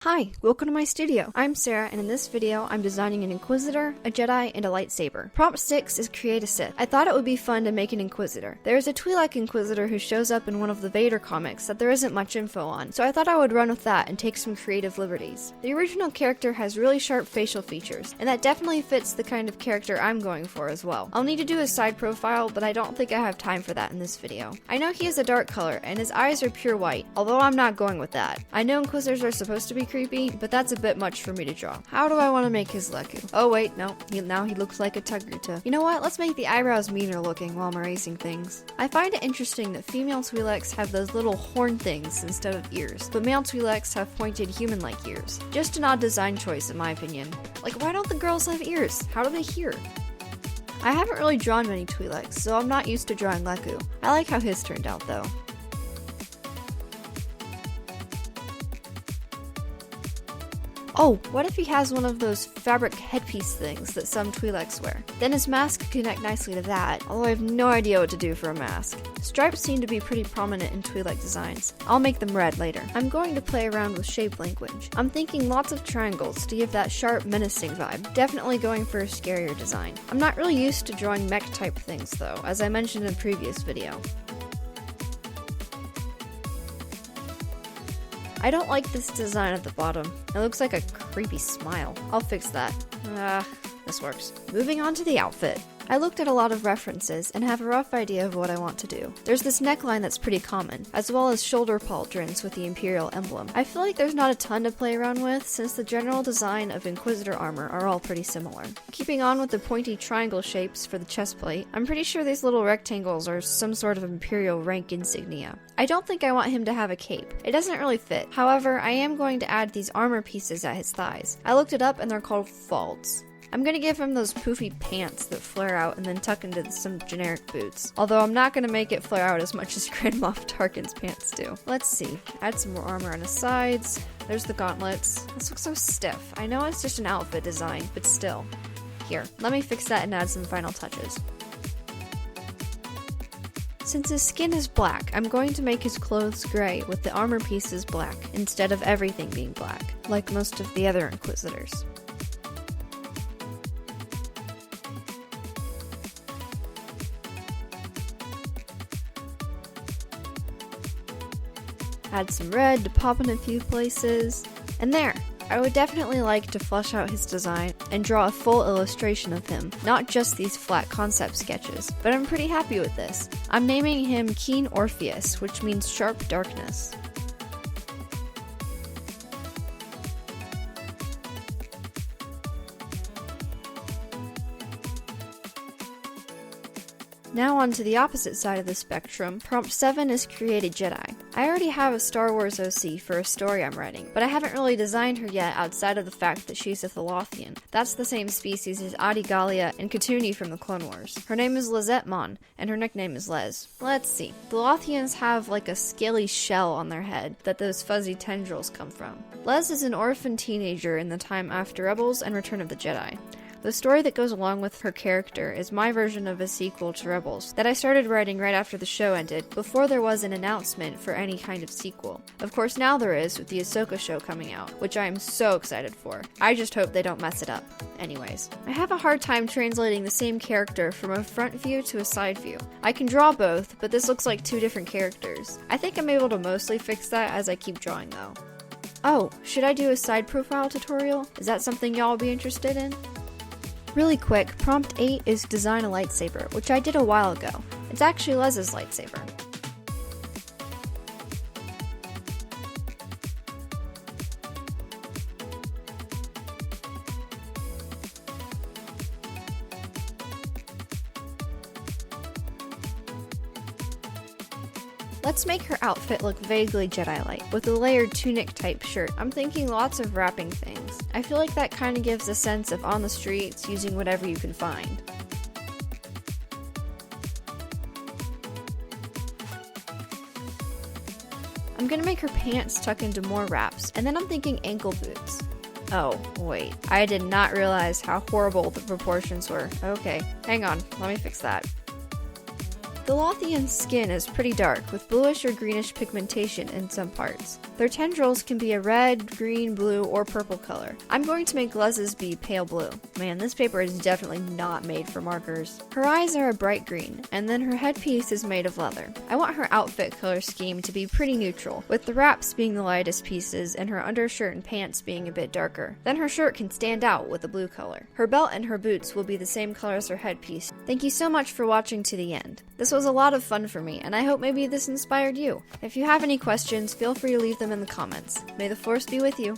Hi, welcome to my studio. I'm Sarah, and in this video, I'm designing an Inquisitor, a Jedi, and a lightsaber. Prompt 6 is create a Sith. I thought it would be fun to make an Inquisitor. There's a Twi'lek Inquisitor who shows up in one of the Vader comics that there isn't much info on, so I thought I would run with that and take some creative liberties. The original character has really sharp facial features, and that definitely fits the kind of character I'm going for as well. I'll need to do a side profile, but I don't think I have time for that in this video. I know he is a dark color, and his eyes are pure white, although I'm not going with that. I know Inquisitors are supposed to be creepy, but that's a bit much for me to draw. How do I want to make his Leku? Oh wait, no, now he looks like a Togruta. You know what, let's make the eyebrows meaner looking while I'm erasing things. I find it interesting that female Twi'leks have those little horn things instead of ears, but male Twi'leks have pointed human-like ears. Just an odd design choice in my opinion. Like, why don't the girls have ears? How do they hear? I haven't really drawn many Twi'leks, so I'm not used to drawing Leku. I like how his turned out though. Oh, what if he has one of those fabric headpiece things that some Twi'leks wear? Then his mask could connect nicely to that, although I have no idea what to do for a mask. Stripes seem to be pretty prominent in Twi'lek designs. I'll make them red later. I'm going to play around with shape language. I'm thinking lots of triangles to give that sharp, menacing vibe. Definitely going for a scarier design. I'm not really used to drawing mech type things though, as I mentioned in a previous video. I don't like this design at the bottom. It looks like a creepy smile. I'll fix that. This works. Moving on to the outfit. I looked at a lot of references and have a rough idea of what I want to do. There's this neckline that's pretty common, as well as shoulder pauldrons with the Imperial emblem. I feel like there's not a ton to play around with, since the general design of Inquisitor armor are all pretty similar. Keeping on with the pointy triangle shapes for the chest plate, I'm pretty sure these little rectangles are some sort of Imperial rank insignia. I don't think I want him to have a cape. It doesn't really fit. However, I am going to add these armor pieces at his thighs. I looked it up and they're called falds. I'm gonna give him those poofy pants that flare out and then tuck into some generic boots. Although I'm not gonna make it flare out as much as Grand Moff Tarkin's pants do. Let's see. Add some more armor on his sides. There's the gauntlets. This looks so stiff. I know it's just an outfit design, but still. Here, let me fix that and add some final touches. Since his skin is black, I'm going to make his clothes gray with the armor pieces black, instead of everything being black, like most of the other Inquisitors. Add some red to pop in a few places, and there! I would definitely like to flesh out his design and draw a full illustration of him, not just these flat concept sketches, but I'm pretty happy with this. I'm naming him Keen Orpheus, which means sharp darkness. Now on to the opposite side of the spectrum, prompt 7 is create a Jedi. I already have a Star Wars OC for a story I'm writing, but I haven't really designed her yet outside of the fact that she's a Thalothian. That's the same species as Adi Gallia and Katuni from the Clone Wars. Her name is Lizette Mon, and her nickname is Les. Let's see. Thalothians have like a scaly shell on their head that those fuzzy tendrils come from. Les is an orphan teenager in the time after Rebels and Return of the Jedi. The story that goes along with her character is my version of a sequel to Rebels that I started writing right after the show ended, before there was an announcement for any kind of sequel. Of course now there is with the Ahsoka show coming out, which I am so excited for. I just hope they don't mess it up. Anyways, I have a hard time translating the same character from a front view to a side view. I can draw both, but this looks like two different characters. I think I'm able to mostly fix that as I keep drawing though. Oh, should I do a side profile tutorial? Is that something y'all would be interested in? Really quick, prompt 8 is design a lightsaber, which I did a while ago. It's actually Les's lightsaber. Let's make her outfit look vaguely Jedi-like, with a layered tunic-type shirt. I'm thinking lots of wrapping things. I feel like that kind of gives a sense of on the streets, using whatever you can find. I'm gonna make her pants tuck into more wraps, and then I'm thinking ankle boots. Oh, wait. I did not realize how horrible the proportions were. Okay, hang on, let me fix that. The Lothian's skin is pretty dark, with bluish or greenish pigmentation in some parts. Their tendrils can be a red, green, blue, or purple color. I'm going to make Glez's be pale blue. Man, this paper is definitely not made for markers. Her eyes are a bright green, and then her headpiece is made of leather. I want her outfit color scheme to be pretty neutral, with the wraps being the lightest pieces and her undershirt and pants being a bit darker. Then her shirt can stand out with the blue color. Her belt and her boots will be the same color as her headpiece. Thank you so much for watching to the end. This was a lot of fun for me, and I hope maybe this inspired you. If you have any questions, feel free to leave them in the comments. May the Force be with you.